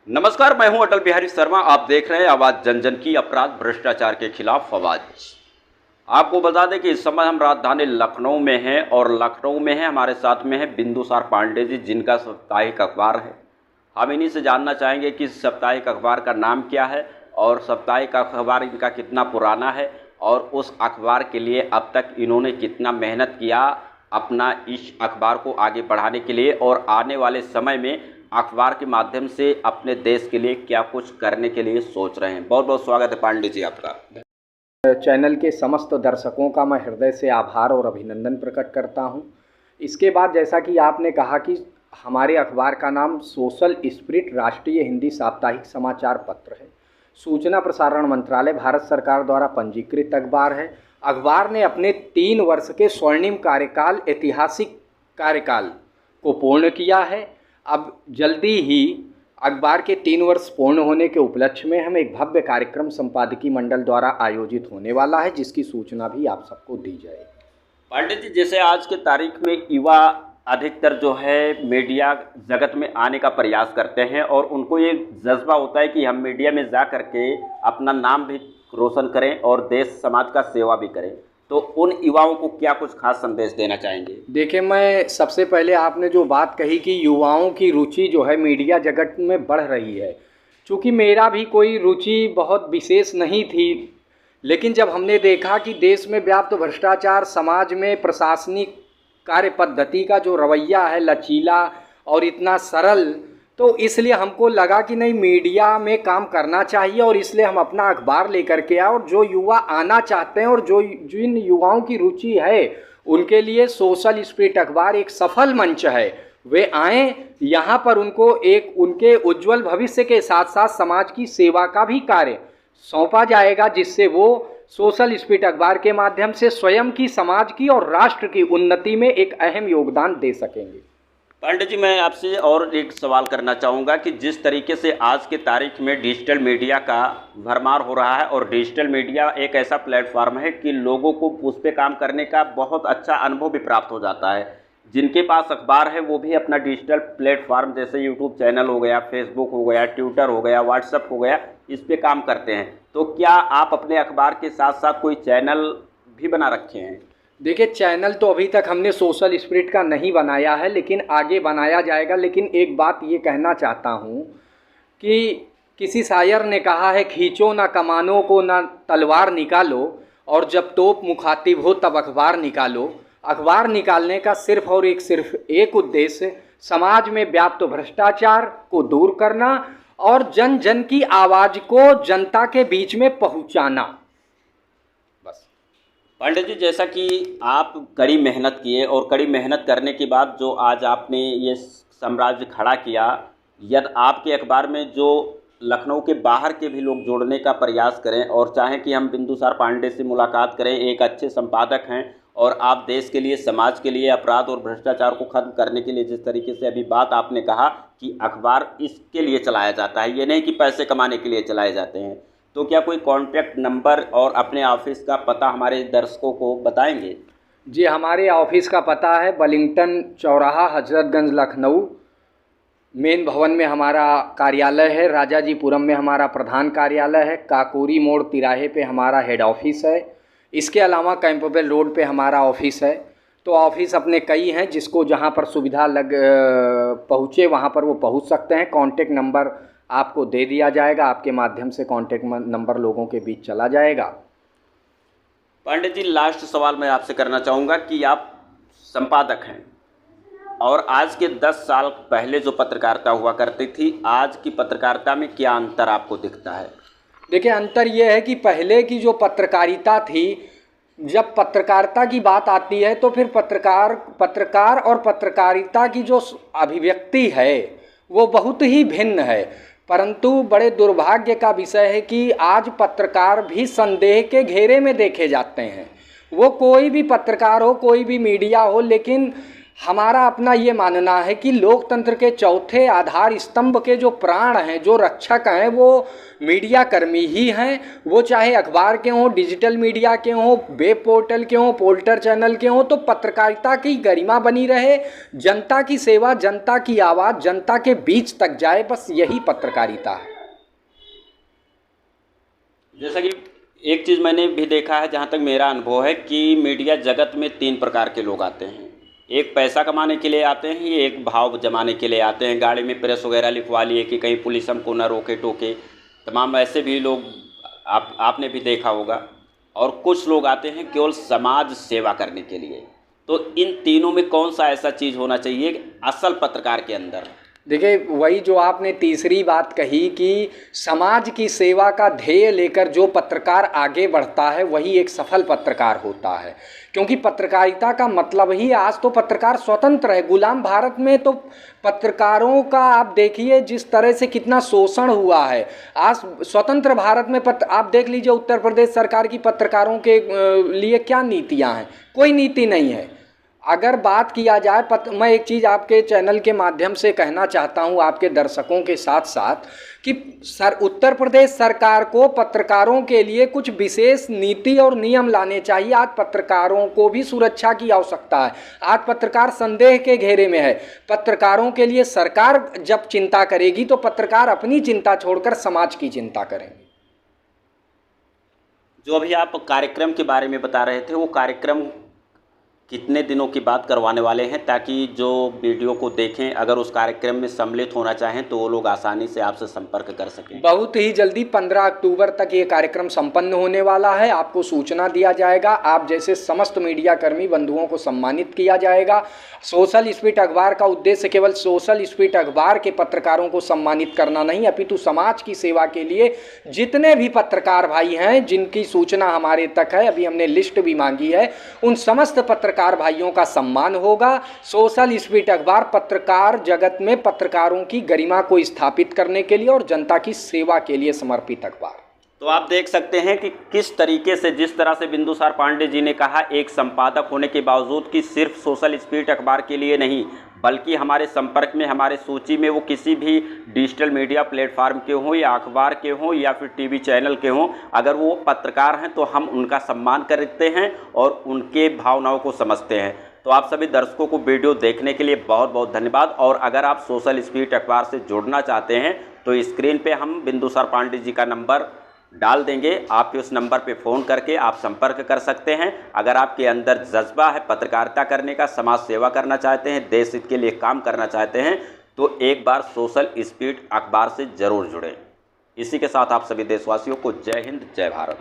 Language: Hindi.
नमस्कार, मैं हूं अटल बिहारी शर्मा। आप देख रहे हैं आवाज जन जन की, अपराध भ्रष्टाचार के खिलाफ आवाज। आपको बता दें कि इस समय हम राजधानी लखनऊ में हैं और लखनऊ में हैं, हमारे साथ में है बिंदुसार पांडे जी, जिनका साप्ताहिक अखबार है। हम इन्हीं से जानना चाहेंगे कि साप्ताहिक अखबार का नाम क्या है और साप्ताहिक अखबार इनका कितना पुराना है और उस अखबार के लिए अब तक इन्होंने कितना मेहनत किया अपना इस अखबार को आगे बढ़ाने के लिए, और आने वाले समय में अखबार के माध्यम से अपने देश के लिए क्या कुछ करने के लिए सोच रहे हैं। बहुत बहुत स्वागत है पांडे जी आपका। चैनल के समस्त दर्शकों का मैं हृदय से आभार और अभिनंदन प्रकट करता हूं। इसके बाद जैसा कि आपने कहा कि हमारे अखबार का नाम सोशल स्पिरिट राष्ट्रीय हिंदी साप्ताहिक समाचार पत्र है। सूचना प्रसारण मंत्रालय भारत सरकार द्वारा पंजीकृत अखबार है। अखबार ने अपने 3 वर्ष के स्वर्णिम कार्यकाल, ऐतिहासिक कार्यकाल को पूर्ण किया है। अब जल्दी ही अखबार के 3 वर्ष पूर्ण होने के उपलक्ष्य में हम एक भव्य कार्यक्रम संपादकीय मंडल द्वारा आयोजित होने वाला है, जिसकी सूचना भी आप सबको दी जाएगी। पांडे जी, जैसे आज के तारीख में युवा अधिकतर जो है मीडिया जगत में आने का प्रयास करते हैं और उनको ये जज्बा होता है कि हम मीडिया में जा करके अपना नाम भी रोशन करें और देश समाज का सेवा भी करें, तो उन युवाओं को क्या कुछ खास संदेश देना चाहेंगे? देखिए, मैं सबसे पहले आपने जो बात कही कि युवाओं की रुचि जो है मीडिया जगत में बढ़ रही है, चूँकि मेरा भी कोई रुचि बहुत विशेष नहीं थी, लेकिन जब हमने देखा कि देश में व्याप्त भ्रष्टाचार, समाज में प्रशासनिक कार्य पद्धति का जो रवैया है लचीला और इतना सरल, तो इसलिए हमको लगा कि नहीं, मीडिया में काम करना चाहिए और इसलिए हम अपना अखबार लेकर के आए। और जो युवा आना चाहते हैं और जिन युवाओं की रुचि है उनके लिए सोशल स्पिरिट अखबार एक सफल मंच है। वे आएँ यहाँ पर, उनको एक उनके उज्जवल भविष्य के साथ साथ समाज की सेवा का भी कार्य सौंपा जाएगा, जिससे वो सोशल स्पिरिट अखबार के माध्यम से स्वयं की, समाज की और राष्ट्र की उन्नति में एक अहम योगदान दे सकेंगे। पांडे जी, मैं आपसे और एक सवाल करना चाहूँगा कि जिस तरीके से आज के तारीख में डिजिटल मीडिया का भरमार हो रहा है और डिजिटल मीडिया एक ऐसा प्लेटफॉर्म है कि लोगों को उस पर काम करने का बहुत अच्छा अनुभव भी प्राप्त हो जाता है। जिनके पास अखबार है वो भी अपना डिजिटल प्लेटफॉर्म जैसे यूट्यूब चैनल हो गया, फेसबुक हो गया, ट्विटर हो गया, व्हाट्सएप हो गया, इस पर काम करते हैं। तो क्या आप अपने अखबार के साथ साथ कोई चैनल भी बना रखे हैं? देखिए, चैनल तो अभी तक हमने सोशल स्पिरिट का नहीं बनाया है, लेकिन आगे बनाया जाएगा। लेकिन एक बात ये कहना चाहता हूँ कि किसी शायर ने कहा है, खींचो ना कमानों को ना तलवार निकालो, और जब तोप मुखातिब हो तब अखबार निकालो। अखबार निकालने का सिर्फ एक उद्देश्य समाज में व्याप्त भ्रष्टाचार को दूर करना और जन जन की आवाज़ को जनता के बीच में पहुँचाना। पांडे जी, जैसा कि आप कड़ी मेहनत किए और कड़ी मेहनत करने के बाद जो आज आपने ये साम्राज्य खड़ा किया, यदि आपके अखबार में जो लखनऊ के बाहर के भी लोग जोड़ने का प्रयास करें और चाहें कि हम बिंदुसार पांडे से मुलाकात करें, एक अच्छे संपादक हैं और आप देश के लिए, समाज के लिए, अपराध और भ्रष्टाचार को खत्म करने के लिए, जिस तरीके से अभी बात आपने कहा कि अखबार इसके लिए चलाया जाता है, ये नहीं कि पैसे कमाने के लिए चलाए जाते हैं, तो क्या कोई कॉन्टैक्ट नंबर और अपने ऑफिस का पता हमारे दर्शकों को बताएंगे? जी, हमारे ऑफिस का पता है वेलिंगटन चौराहा, हजरतगंज, लखनऊ। मेन भवन में हमारा कार्यालय है, राजाजीपुरम में हमारा प्रधान कार्यालय है, काकोरी मोड़ तिराहे पे हमारा हेड ऑफिस है। इसके अलावा कैंपबेल रोड पे हमारा ऑफिस है। तो ऑफिस अपने कई हैं, जिसको जहाँ पर सुविधा पहुँचे वहाँ पर वो पहुँच सकते हैं। कॉन्टैक्ट नंबर आपको दे दिया जाएगा, आपके माध्यम से कॉन्टैक्ट नंबर लोगों के बीच चला जाएगा। पांडे जी, लास्ट सवाल मैं आपसे करना चाहूँगा कि आप संपादक हैं और आज के 10 साल पहले जो पत्रकारिता हुआ करती थी, आज की पत्रकारिता में क्या अंतर आपको दिखता है? देखिए, अंतर ये है कि पहले की जो पत्रकारिता थी, जब पत्रकारिता की बात आती है तो फिर पत्रकार और पत्रकारिता की जो अभिव्यक्ति है वो बहुत ही भिन्न है। परंतु बड़े दुर्भाग्य का विषय है कि आज पत्रकार भी संदेह के घेरे में देखे जाते हैं। वो कोई भी पत्रकार हो, कोई भी मीडिया हो, लेकिन हमारा अपना ये मानना है कि लोकतंत्र के चौथे आधार स्तंभ के जो प्राण हैं, जो रक्षक हैं, वो मीडिया कर्मी ही हैं। वो चाहे अखबार के हों, डिजिटल मीडिया के हों, वेब पोर्टल के हों, पोर्टल चैनल के हों, तो पत्रकारिता की गरिमा बनी रहे, जनता की सेवा, जनता की आवाज़ जनता के बीच तक जाए, बस यही पत्रकारिता है। जैसा कि एक चीज़ मैंने भी देखा है, जहाँ तक मेरा अनुभव है, कि मीडिया जगत में 3 प्रकार के लोग आते हैं। एक पैसा कमाने के लिए आते हैं, एक भाव जमाने के लिए आते हैं, गाड़ी में प्रेस वगैरह लिखवा लिए कि कहीं पुलिस हमको ना रोके टोके, तमाम ऐसे भी लोग आपने भी देखा होगा। और कुछ लोग आते हैं केवल समाज सेवा करने के लिए। तो इन तीनों में कौन सा ऐसा चीज़ होना चाहिए असल पत्रकार के अंदर? देखिए, वही जो आपने तीसरी बात कही कि समाज की सेवा का ध्येय लेकर जो पत्रकार आगे बढ़ता है वही एक सफल पत्रकार होता है। क्योंकि पत्रकारिता का मतलब ही, आज तो पत्रकार स्वतंत्र है। गुलाम भारत में तो पत्रकारों का आप देखिए जिस तरह से कितना शोषण हुआ है। आज स्वतंत्र भारत में आप देख लीजिए उत्तर प्रदेश सरकार की पत्रकारों के लिए क्या नीतियां हैं। कोई नीति नहीं है। अगर बात किया जाए, मैं एक चीज़ आपके चैनल के माध्यम से कहना चाहता हूं आपके दर्शकों के साथ साथ कि उत्तर प्रदेश सरकार को पत्रकारों के लिए कुछ विशेष नीति और नियम लाने चाहिए। आज पत्रकारों को भी सुरक्षा की आवश्यकता है। आज पत्रकार संदेह के घेरे में है। पत्रकारों के लिए सरकार जब चिंता करेगी तो पत्रकार अपनी चिंता छोड़कर समाज की चिंता करेंगे। जो अभी आप कार्यक्रम के बारे में बता रहे थे, वो कार्यक्रम कितने दिनों की बात करवाने वाले हैं, ताकि जो वीडियो को देखें अगर उस कार्यक्रम में सम्मिलित होना चाहें तो वो लोग आसानी से आपसे संपर्क कर सकें? बहुत ही जल्दी 15 अक्टूबर तक ये कार्यक्रम संपन्न होने वाला है। आपको सूचना दिया जाएगा। आप जैसे समस्त मीडिया कर्मी बंधुओं को सम्मानित किया जाएगा। सोशल स्पीड अखबार का उद्देश्य केवल सोशल स्पीड अखबार के पत्रकारों को सम्मानित करना नहीं, अपितु समाज की सेवा के लिए जितने भी पत्रकार भाई हैं जिनकी सूचना हमारे तक है, अभी हमने लिस्ट भी मांगी है, उन समस्त पत्रकार भाइयों का सम्मान होगा। सोशल स्पीड अखबार पत्रकार जगत में पत्रकारों की गरिमा को स्थापित करने के लिए और जनता की सेवा के लिए समर्पित अखबार। तो आप देख सकते हैं कि किस तरीके से, जिस तरह से बिंदुसार पांडे जी ने कहा, एक संपादक होने के बावजूद कि सिर्फ सोशल स्पीड अखबार के लिए नहीं, बल्कि हमारे संपर्क में, हमारे सूची में वो किसी भी डिजिटल मीडिया प्लेटफार्म के हों या अखबार के हों या फिर टीवी चैनल के हों, अगर वो पत्रकार हैं तो हम उनका सम्मान करते हैं और उनके भावनाओं को समझते हैं। तो आप सभी दर्शकों को वीडियो देखने के लिए बहुत बहुत धन्यवाद। और अगर आप सोशल स्पीड अखबार से जुड़ना चाहते हैं तो स्क्रीन पे हम बिंदुसार पांडे जी का नंबर डाल देंगे। आप उस नंबर पे फ़ोन करके आप संपर्क कर सकते हैं। अगर आपके अंदर जज्बा है पत्रकारिता करने का, समाज सेवा करना चाहते हैं, देश हित के लिए काम करना चाहते हैं, तो एक बार सोशल स्पीड अखबार से ज़रूर जुड़ें। इसी के साथ आप सभी देशवासियों को जय हिंद, जय भारत।